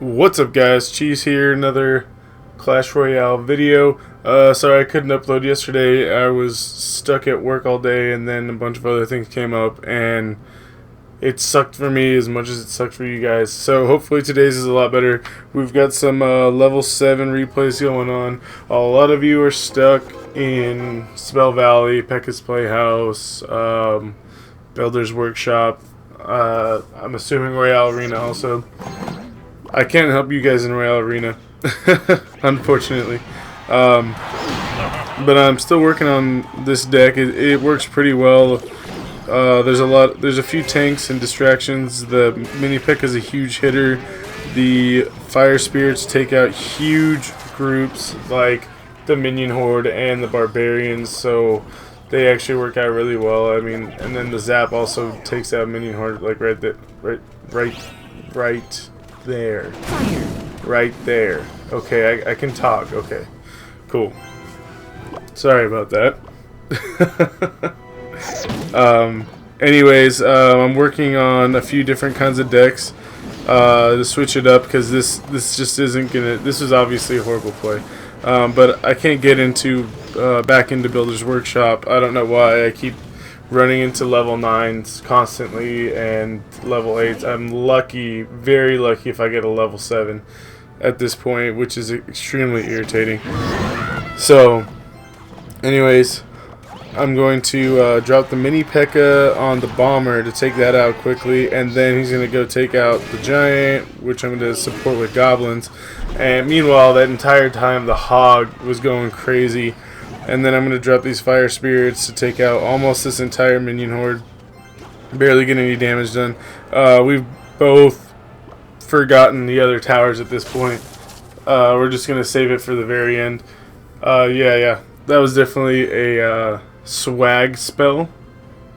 What's up, guys? Cheese here, another Clash Royale video. Sorry I couldn't upload yesterday. I was stuck at work all day and then a bunch of other things came up and it sucked for me as much as it sucked for you guys. So hopefully today's is a lot better. We've got some level 7 replays going on. A lot of you are stuck in Spell Valley, Pekka's Playhouse, Builder's Workshop. I'm assuming Royale Arena also. I can't help you guys in Royale Arena, unfortunately. But I'm still working on this deck. It works pretty well. There's a few tanks and distractions. The mini Pekka is a huge hitter. The fire spirits take out huge groups like the minion horde and the barbarians, so they actually work out really well. I mean, and then the zap also takes out minion horde, like right there. Right there. Okay, I can talk. Okay, cool. Sorry about that. Anyways, I'm working on a few different kinds of decks to switch it up, because this just isn't gonna. This is obviously a horrible play, but I can't get into back into Builder's Workshop. I don't know why. I keep running into level 9s constantly and level 8s. I'm lucky, very lucky, if I get a level 7 at this point, which is extremely irritating. So, anyways, I'm going to drop the mini Pekka on the bomber to take that out quickly, and then he's going to go take out the giant, which I'm going to support with goblins. And meanwhile, that entire time the hog was going crazy. And then I'm going to drop these fire spirits to take out almost this entire minion horde. Barely getting any damage done. We've both forgotten the other towers at this point. We're just going to save it for the very end. Yeah. That was definitely a swag spell.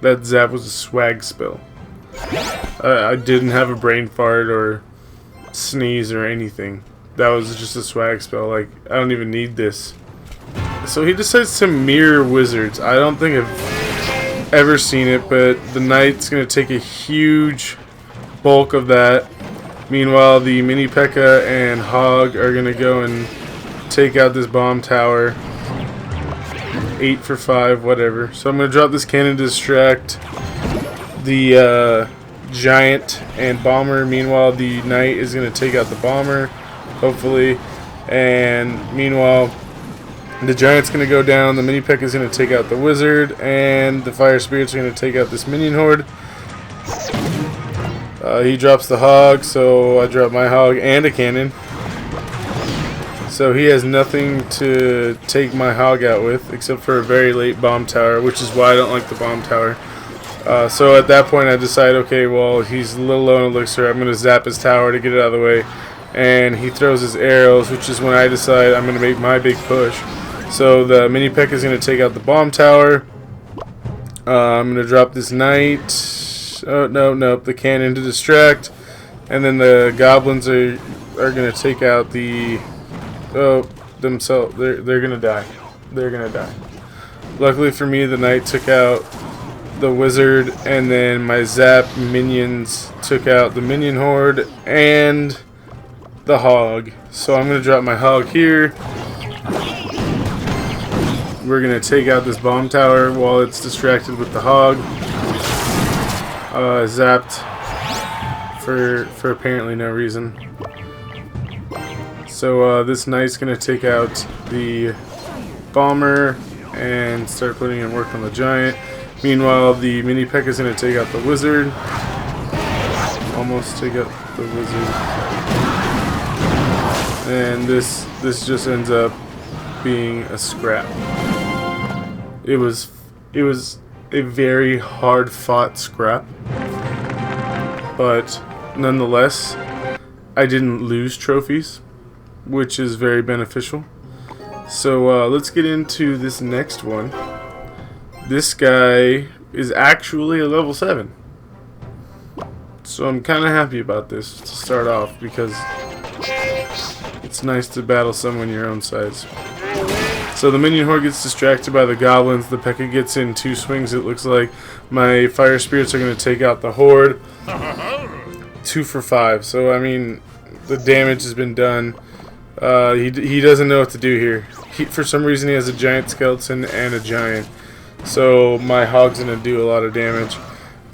That zap was a swag spell. I didn't have a brain fart or sneeze or anything. That was just a swag spell. Like, I don't even need this. So he decides to mirror wizards. I don't think I've ever seen it, but the knight's going to take a huge bulk of that. Meanwhile, the mini Pekka and hog are going to go and take out this bomb tower. 8 for 5, whatever. So I'm going to drop this cannon to distract the giant and bomber. Meanwhile, the knight is going to take out the bomber, hopefully. And meanwhile, the giant's going to go down, the mini Pekka is going to take out the wizard, and the fire spirits are going to take out this minion horde. He drops the hog, so I drop my hog and a cannon. So he has nothing to take my hog out with, except for a very late bomb tower, which is why I don't like the bomb tower. So at that point I decide, okay, well, he's a little low on elixir, I'm going to zap his tower to get it out of the way. And he throws his arrows, which is when I decide I'm going to make my big push. So the mini Pekka is going to take out the bomb tower. I'm going to drop this knight. Oh, no, the cannon to distract. And then the goblins are going to take out the... Oh, themselves. They're going to die. They're going to die. Luckily for me, the knight took out the wizard, and then my zap minions took out the minion horde and the hog. So I'm going to drop my hog here. We're going to take out this bomb tower while it's distracted with the hog. Zapped for apparently no reason. So this knight's going to take out the bomber and start putting in work on the giant. Meanwhile, the mini Pekka is going to take out the wizard. Almost take out the wizard. And this just ends up being a scrap. It was a very hard fought scrap, but nonetheless I didn't lose trophies, which is very beneficial. So let's get into this next one. This guy is actually a level 7, so I'm kind of happy about this to start off, because it's nice to battle someone your own size. So the minion horde gets distracted by the goblins. The Pekka gets in 2 swings, it looks like. My fire spirits are going to take out the horde. 2 for 5. So, I mean, The damage has been done. He doesn't know what to do here. For some reason he has a giant skeleton and a giant. So my hog's going to do a lot of damage.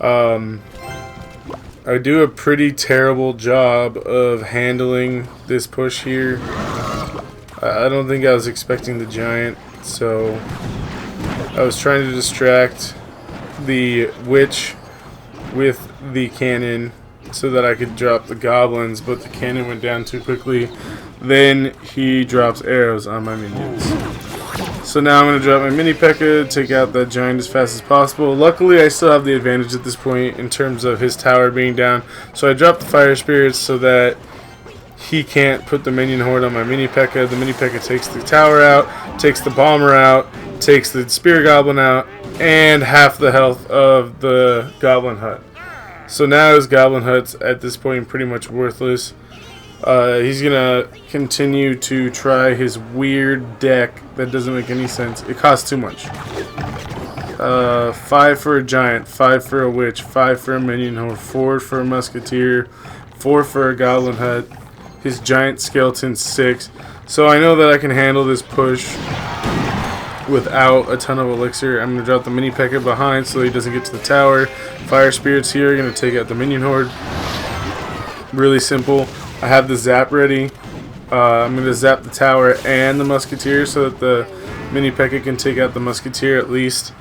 I do a pretty terrible job of handling this push here. I don't think I was expecting the giant, so I was trying to distract the witch with the cannon so that I could drop the goblins, but the cannon went down too quickly. Then he drops arrows on my minions. So now I'm going to drop my mini P.E.K.K.A, take out that giant as fast as possible. Luckily I still have the advantage at this point in terms of his tower being down. So I dropped the fire spirits so that he can't put the minion horde on my mini P.E.K.K.A. The mini P.E.K.K.A takes the tower out, takes the bomber out, takes the spear goblin out, and half the health of the goblin hut. So now his goblin hut's at this point pretty much worthless. He's gonna continue to try his weird deck that doesn't make any sense. It costs too much. 5 for a giant, 5 for a witch, 5 for a minion horde, 4 for a musketeer, 4 for a goblin hut. His giant skeleton 6. So I know that I can handle this push without a ton of elixir. I'm gonna drop the mini P.E.K.K.A behind so he doesn't get to the tower. Fire spirits here are gonna take out the minion horde. Really simple. I have the zap ready. I'm going to zap the tower and the musketeer so that the mini P.E.K.K.A can take out the musketeer at least.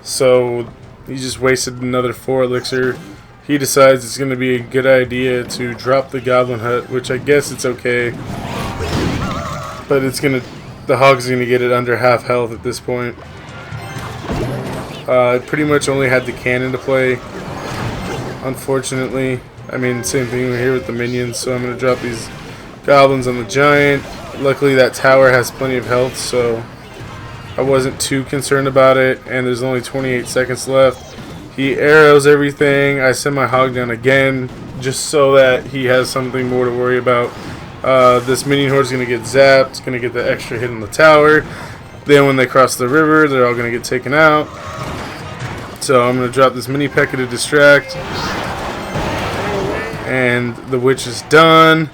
So he just wasted another 4 elixir. He decides it's going to be a good idea to drop the goblin hut, which I guess it's okay. But the hog's going to get it under half health at this point. I pretty much only had the cannon to play, unfortunately. I mean, same thing here with the minions, so I'm going to drop these goblins on the giant. Luckily that tower has plenty of health, so I wasn't too concerned about it, and there's only 28 seconds left. He arrows everything. I send my hog down again, just so that he has something more to worry about. This minion horde is going to get zapped, it's going to get the extra hit on the tower. Then when they cross the river, they're all going to get taken out. So I'm going to drop this mini P.E.K.K.A to distract. And the witch is done,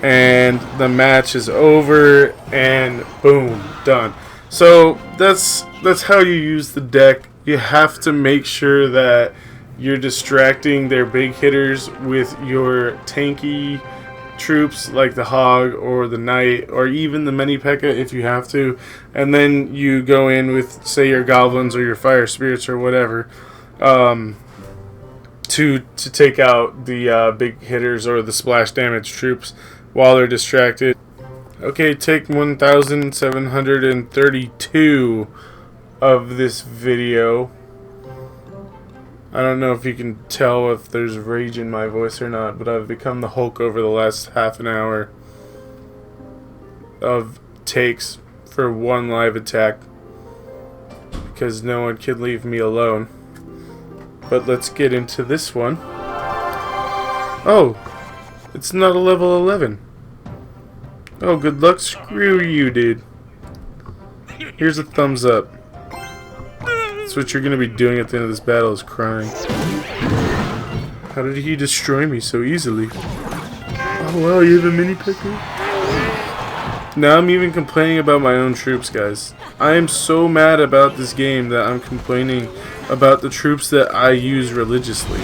and the match is over, and boom, done. So that's how you use the deck. You have to make sure that you're distracting their big hitters with your tanky troops like the hog or the knight or even the mini P.E.K.K.A if you have to, and then you go in with, say, your goblins or your fire spirits or whatever, to take out the big hitters or the splash damage troops while they're distracted. Okay, take 1732 of this video. I don't know if you can tell if there's rage in my voice or not, but I've become the Hulk over the last half an hour of takes for one live attack because no one can leave me alone. But let's get into this one. Oh, it's not a level 11. Oh, good luck. Screw you, dude. Here's a thumbs up. That's what you're going to be doing at the end of this battle, is crying. How did he destroy me so easily? Oh, well, you have a mini P.E.K.K.A? Now I'm even complaining about my own troops, guys. I am so mad about this game that I'm complaining about the troops that I use religiously.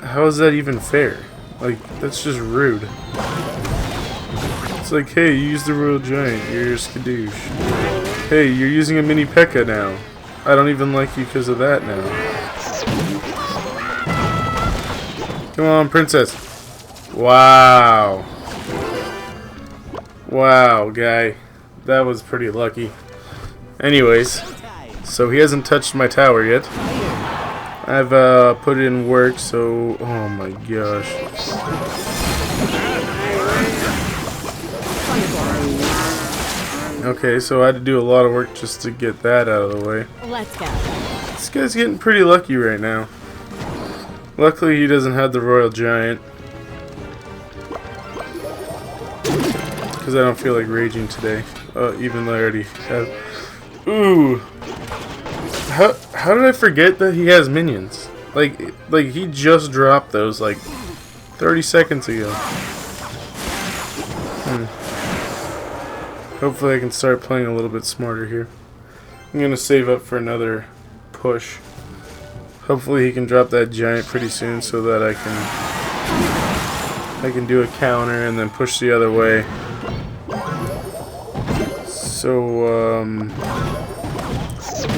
How is that even fair? Like, that's just rude. It's like, hey, you used the Royal Giant, you're a skadoosh. Hey, you're using a mini P.E.K.K.A now. I don't even like you because of that now. Come on, princess. Wow. Wow, guy. That was pretty lucky. Anyways, so he hasn't touched my tower yet. I've put in work, so... Oh my gosh. Okay, so I had to do a lot of work just to get that out of the way. Let's go. This guy's getting pretty lucky right now. Luckily, he doesn't have the Royal Giant. Because I don't feel like raging today. Even though I already have... Ooh! How did I forget that he has minions? Like he just dropped those, like, 30 seconds ago. Hopefully I can start playing a little bit smarter here. I'm going to save up for another push. Hopefully he can drop that giant pretty soon so that I can do a counter and then push the other way. So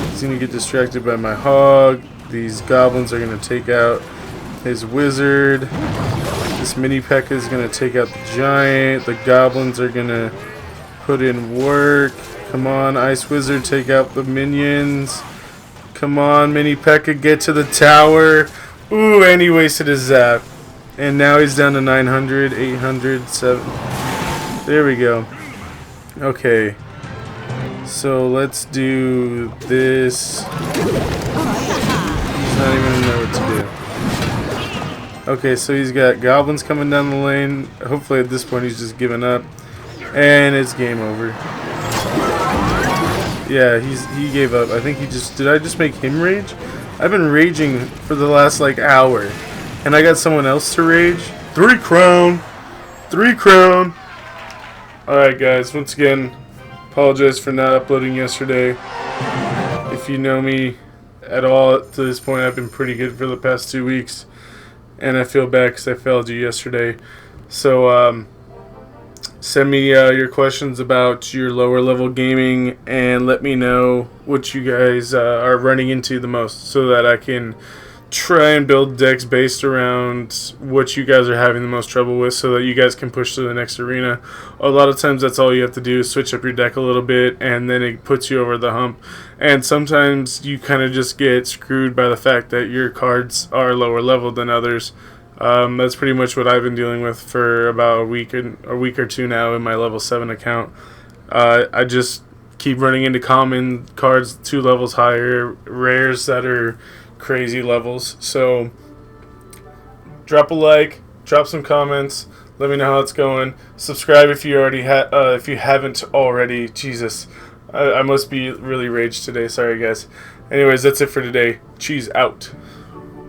he's going to get distracted by my hog. These goblins are going to take out his wizard. This mini P.E.K.K.A is going to take out the giant. The goblins are going to put in work. Come on, Ice Wizard, take out the minions. Come on, mini P.E.K.K.A, get to the tower. Ooh, and he wasted his zap. And now he's down to 900, 800, 7. There we go. Okay. So let's do this. He's not even gonna know what to do. Okay, so he's got goblins coming down the lane. Hopefully at this point he's just given up. And it's game over. Yeah, he gave up. I think he just... Did I just make him rage? I've been raging for the last, like, hour. And I got someone else to rage. 3 crown! 3 crown! Alright, guys. Once again, apologize for not uploading yesterday. If you know me at all to this point, I've been pretty good for the past 2 weeks. And I feel bad because I failed you yesterday. So, send me your questions about your lower level gaming and let me know what you guys are running into the most so that I can try and build decks based around what you guys are having the most trouble with so that you guys can push to the next arena. A lot of times that's all you have to do is switch up your deck a little bit and then it puts you over the hump. And sometimes you kind of just get screwed by the fact that your cards are lower level than others. That's pretty much what I've been dealing with for about a week or two now in my level 7 account. I just keep running into common cards 2 levels higher, rares that are crazy levels. So drop a like, drop some comments, let me know how it's going. Subscribe if you already if you haven't already. Jesus, I must be really raged today. Sorry guys. Anyways, that's it for today. Cheese out.